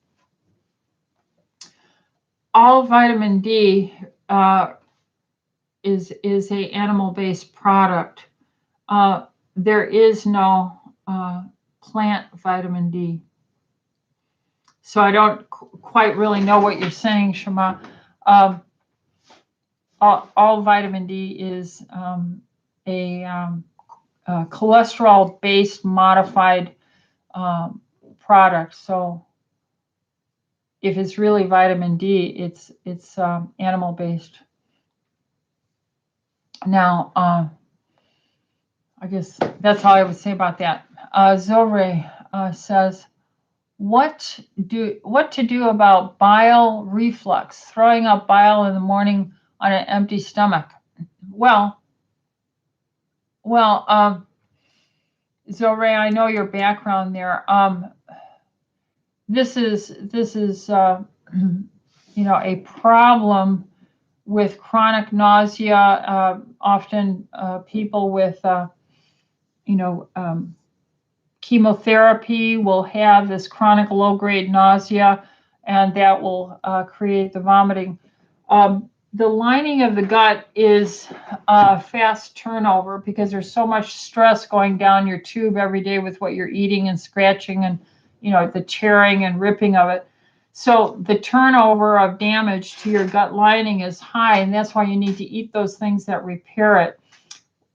All vitamin D is a animal-based product. There is no plant vitamin D. So I don't quite really know what you're saying, Shama. All vitamin D is a cholesterol-based modified product. So if it's really vitamin D, it's animal-based. Now, I guess that's all I would say about that. Zore says, what to do about bile reflux, throwing up bile in the morning on an empty stomach? Well, Zore, I know your background there. This is a problem with chronic nausea. Often people with chemotherapy will have this chronic low-grade nausea, and that will create the vomiting. The lining of the gut is fast turnover because there's so much stress going down your tube every day with what you're eating and scratching and the tearing and ripping of it. So the turnover of damage to your gut lining is high, and that's why you need to eat those things that repair it.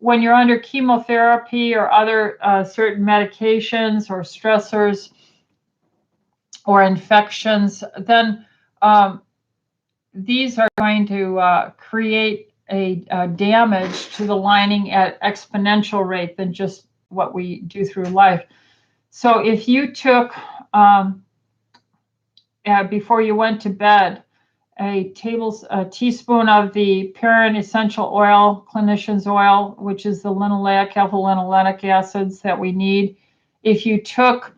When you're under chemotherapy or other certain medications or stressors or infections, then these are going to create a damage to the lining at exponential rate than just what we do through life. So if you took, before you went to bed, a teaspoon of the Perrin essential oil, clinician's oil, which is the linoleic, alpha-linolenic acids that we need. If you took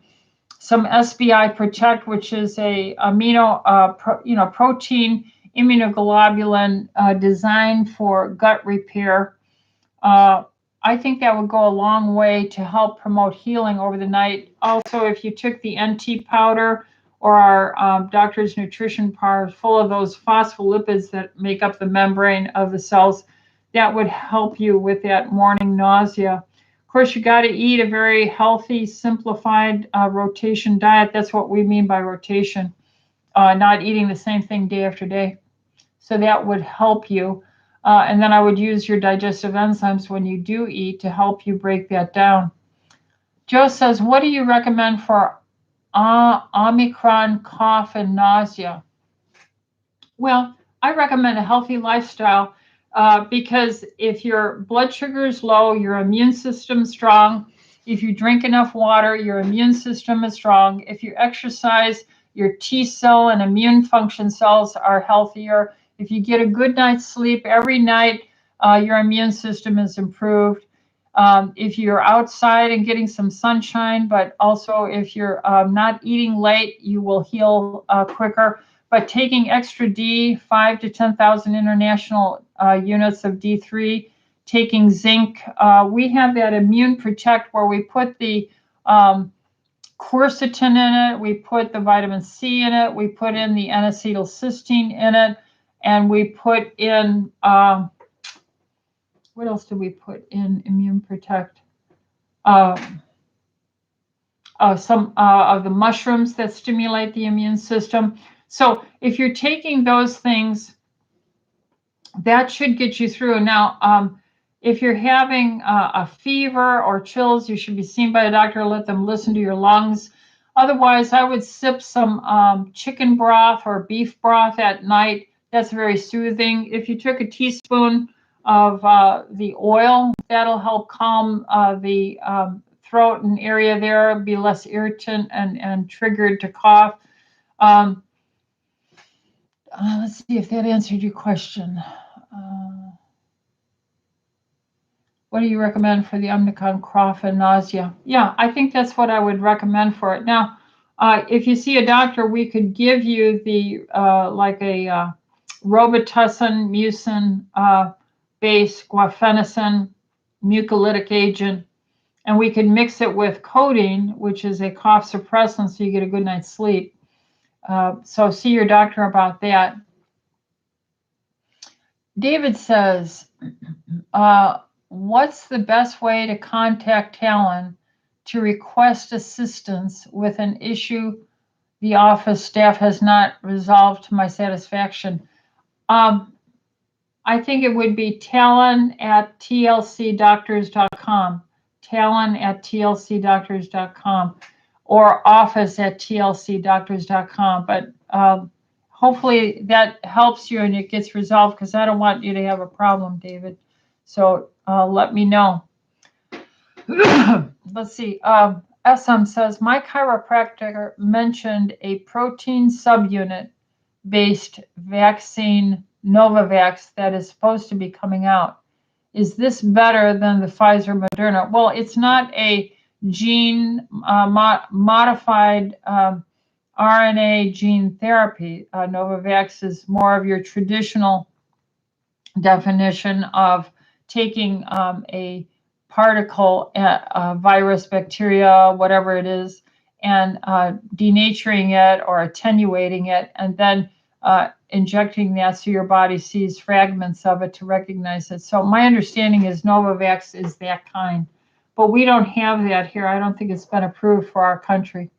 some SBI Protect, which is a protein immunoglobulin designed for gut repair, I think that would go a long way to help promote healing over the night. Also, if you took the NT powder or our doctor's nutrition bar full of those phospholipids that make up the membrane of the cells, that would help you with that morning nausea. Of course, you got to eat a very healthy, simplified rotation diet. That's what we mean by rotation, not eating the same thing day after day. So that would help you. And then I would use your digestive enzymes when you do eat to help you break that down. Joe says, what do you recommend for Omicron, cough, and nausea. Well, I recommend a healthy lifestyle because if your blood sugar is low, your immune system's strong. If you drink enough water, your immune system is strong. If you exercise, your T cell and immune function cells are healthier. If you get a good night's sleep every night, your immune system is improved. If you're outside and getting some sunshine, but also if you're not eating late, you will heal quicker. But taking extra D, 5 to 10,000 international units of D3, taking zinc, we have that Immune Protect where we put the quercetin in it, we put the vitamin C in it, we put in the N-acetylcysteine in it, and we put in, what else did we put in Immune Protect? Some of the mushrooms that stimulate the immune system. So if you're taking those things, that should get you through. Now, if you're having a fever or chills, you should be seen by a doctor. Let them listen to your lungs. Otherwise, I would sip some chicken broth or beef broth at night. That's very soothing. If you took a teaspoon of the oil, that'll help calm the throat and area there, be less irritant and triggered to cough. Let's see if that answered your question. What do you recommend for the Omicron, cough, and nausea? Yeah, I think that's what I would recommend for it. Now, if you see a doctor, we could give you the like a Robitussin, mucin base, guaifenesin, mucolytic agent, and we could mix it with codeine, which is a cough suppressant, so you get a good night's sleep. So see your doctor about that. David says, what's the best way to contact Talon to request assistance with an issue the office staff has not resolved to my satisfaction? I think it would be talon@tlcdoctors.com, talon@tlcdoctors.com, or office@tlcdoctors.com. But hopefully that helps you and it gets resolved, because I don't want you to have a problem, David. So let me know. Let's see. SM says, my chiropractor mentioned a protein subunit based vaccine, Novavax, that is supposed to be coming out. Is this better than the Pfizer Moderna? Well, it's not a gene modified RNA gene therapy. Novavax is more of your traditional definition of taking a particle, virus, bacteria, whatever it is, and denaturing it or attenuating it, and then injecting that so your body sees fragments of it to recognize it. So my understanding is Novavax is that kind, but we don't have that here. I don't think it's been approved for our country.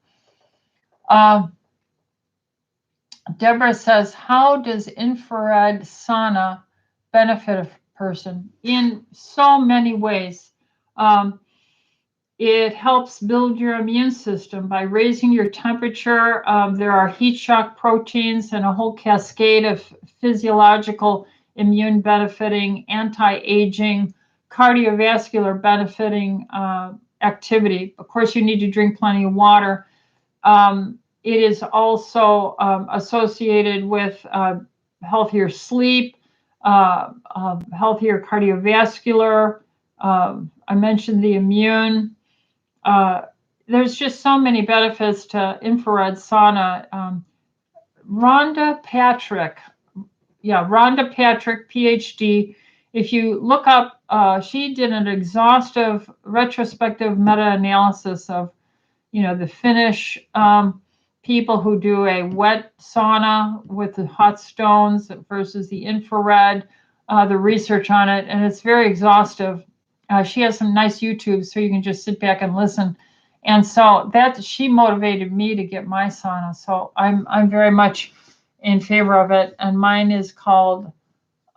Deborah says, how does infrared sauna benefit a person? In so many ways. It helps build your immune system by raising your temperature. There are heat shock proteins and a whole cascade of physiological immune benefiting, anti-aging, cardiovascular benefiting activity. Of course, you need to drink plenty of water. It is also associated with healthier sleep, healthier cardiovascular. I mentioned the immune. There's just so many benefits to infrared sauna. Rhonda Patrick, PhD. If you look up, she did an exhaustive retrospective meta-analysis of, the Finnish people who do a wet sauna with the hot stones versus the infrared, the research on it, and it's very exhaustive. She has some nice YouTube, so you can just sit back and listen. And so that she motivated me to get my sauna. So I'm very much in favor of it. And mine is called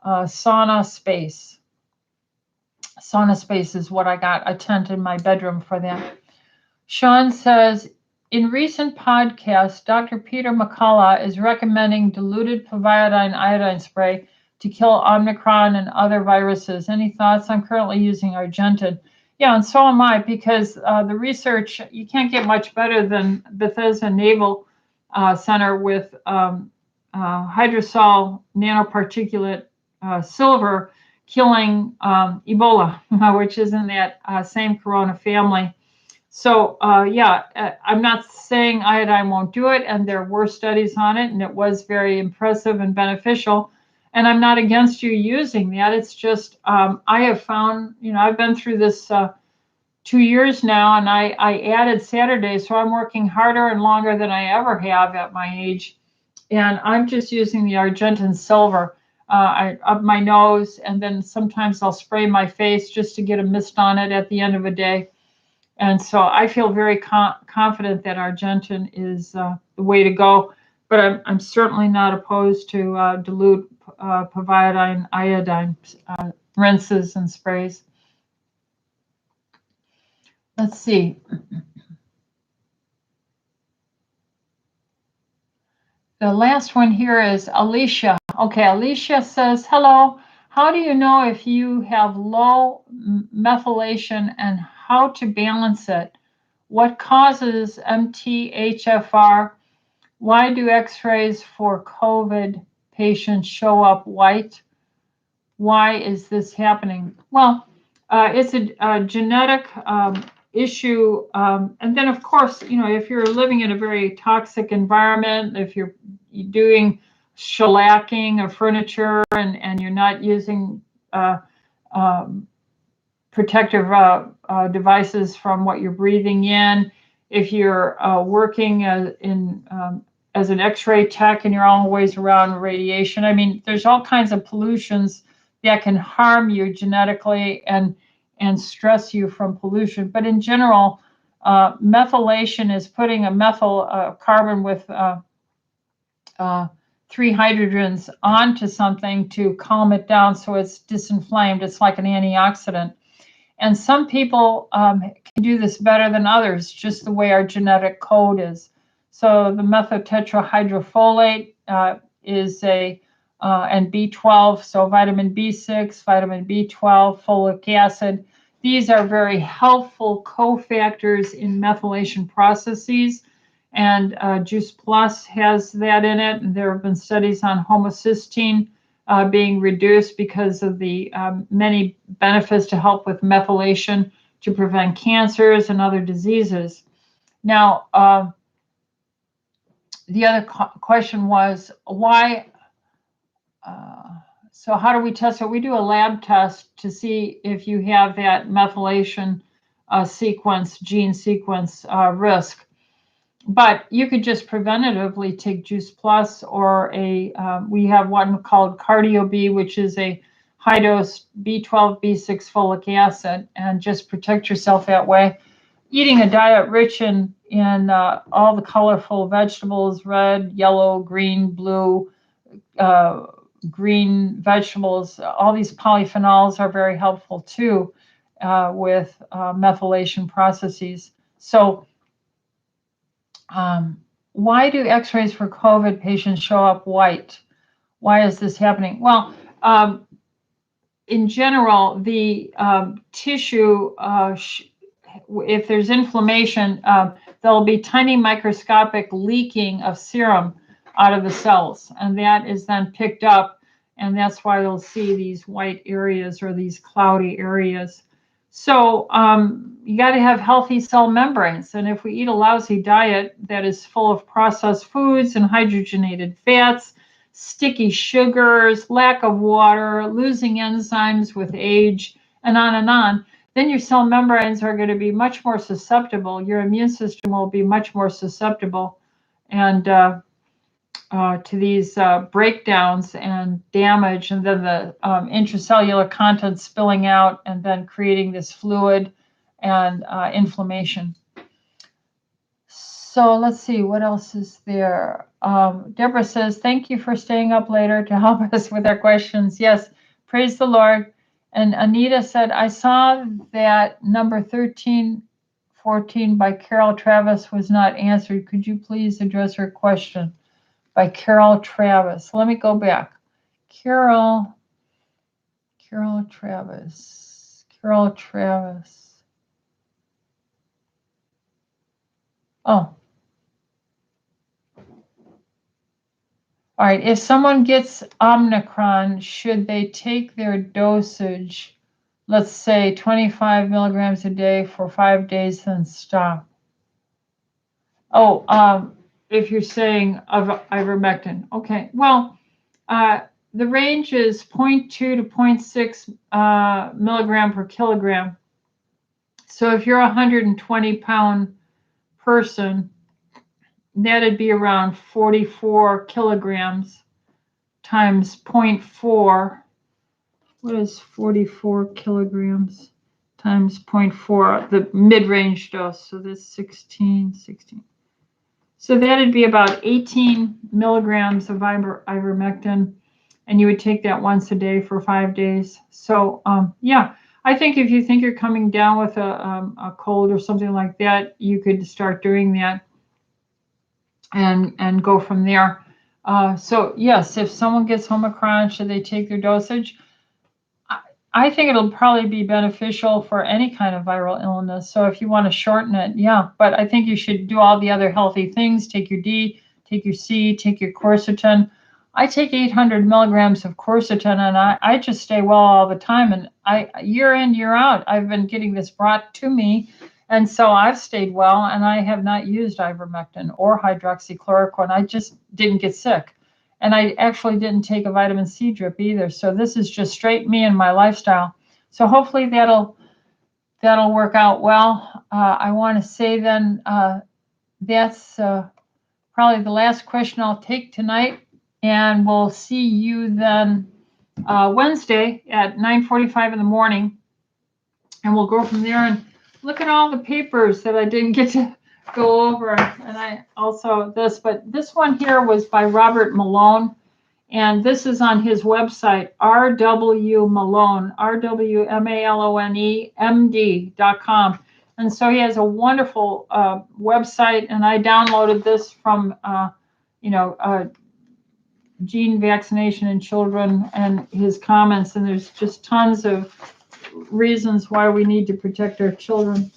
Sauna Space. Sauna Space is what I got a tent in my bedroom for that. Sean says, In recent podcasts, Dr. Peter McCullough is recommending diluted povidone iodine spray to kill Omicron and other viruses. Any thoughts? I'm currently using Argentin. Yeah, and so am I, because the research, you can't get much better than Bethesda Naval Center with hydrosol nanoparticulate silver killing Ebola, which is in that same corona family. So yeah, I'm not saying iodine won't do it, and there were studies on it, and it was very impressive and beneficial. And I'm not against you using that. It's just I have found, I've been through this 2 years now, and I added Saturdays, so I'm working harder and longer than I ever have at my age. And I'm just using the Argentin silver up my nose, and then sometimes I'll spray my face just to get a mist on it at the end of a day. And so I feel very confident that Argentin is the way to go. But I'm certainly not opposed to dilute povidone iodine rinses and sprays. Let's see. The last one here is Alicia. Okay, Alicia says, hello. How do you know if you have low methylation and how to balance it? What causes MTHFR? Why do x-rays for COVID patients show up white? Why is this happening? Well, it's a genetic issue. And then, of course, if you're living in a very toxic environment, if you're doing shellacking of furniture and you're not using protective devices from what you're breathing in, if you're working as an x-ray tech and you're always around radiation, I mean, there's all kinds of pollutions that can harm you genetically and stress you from pollution. But in general, methylation is putting a methyl carbon with 3 hydrogens onto something to calm it down so it's disinflamed. It's like an antioxidant. And some people can do this better than others, just the way our genetic code is. So the methotetrahydrofolate is and B12, so vitamin B6, vitamin B12, folic acid. These are very helpful cofactors in methylation processes. And Juice Plus has that in it. And there have been studies on homocysteine being reduced because of the many benefits to help with methylation to prevent cancers and other diseases. Now, the other question was why? So how do we test it? We do a lab test to see if you have that methylation gene sequence risk. But you could just preventatively take Juice Plus or we have one called Cardio B, which is a high dose B12, B6 folic acid, and just protect yourself that way. Eating a diet rich in all the colorful vegetables, red, yellow, green, blue, green vegetables, all these polyphenols are very helpful too with methylation processes. So why do x-rays for COVID patients show up white? Why is this happening? Well, in general, the tissue, if there's inflammation, there'll be tiny microscopic leaking of serum out of the cells, and that is then picked up, and that's why you'll see these white areas or these cloudy areas. So you got to have healthy cell membranes, and if we eat a lousy diet that is full of processed foods and hydrogenated fats, sticky sugars, lack of water, losing enzymes with age, and on, then your cell membranes are going to be much more susceptible. Your immune system will be much more susceptible and to these breakdowns and damage, and then the intracellular content spilling out and then creating this fluid and inflammation. So let's see, what else is there? Deborah says, thank you for staying up later to help us with our questions. Yes, praise the Lord. And Anita said, I saw that number 13 14 by Carol Travis was not answered. Could you please address her question? By Carol Travis. Let me go back. Carol Travis. Oh. All right. If someone gets Omicron, should they take their dosage, let's say 25 milligrams a day for 5 days, then stop? Oh, if you're saying of ivermectin. Okay. Well, the range is 0.2 to 0.6 milligram per kilogram. So if you're a 120-pound person, that'd be around 44 kilograms times 0.4. What is 44 kilograms times 0.4? The mid-range dose. So this 16. So that'd be about 18 milligrams of ivermectin, and you would take that once a day for 5 days. So yeah, I think if you think you're coming down with a cold or something like that, you could start doing that and go from there. So yes, if someone gets Omicron, should they take their dosage? I think it'll probably be beneficial for any kind of viral illness. So if you want to shorten it, yeah. But I think you should do all the other healthy things. Take your D, take your C, take your quercetin. I take 800 milligrams of quercetin, and I just stay well all the time. And year in, year out, I've been getting this brought to me. And so I've stayed well, and I have not used ivermectin or hydroxychloroquine. I just didn't get sick. And I actually didn't take a vitamin C drip either. So this is just straight me and my lifestyle. So hopefully that'll work out well. I want to say then that's probably the last question I'll take tonight. And we'll see you then Wednesday at 9:45 in the morning. And we'll go from there and look at all the papers that I didn't get to go over. And I also but this one here was by Robert Malone, and this is on his website, RW Malone, RWMALONE-MD.com. And so he has a wonderful website, and I downloaded this from gene vaccination in children and his comments, and there's just tons of reasons why we need to protect our children.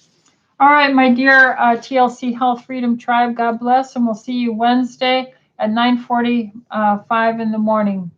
All right, my dear TLC Health Freedom Tribe, God bless, and we'll see you Wednesday at 9:45 in the morning.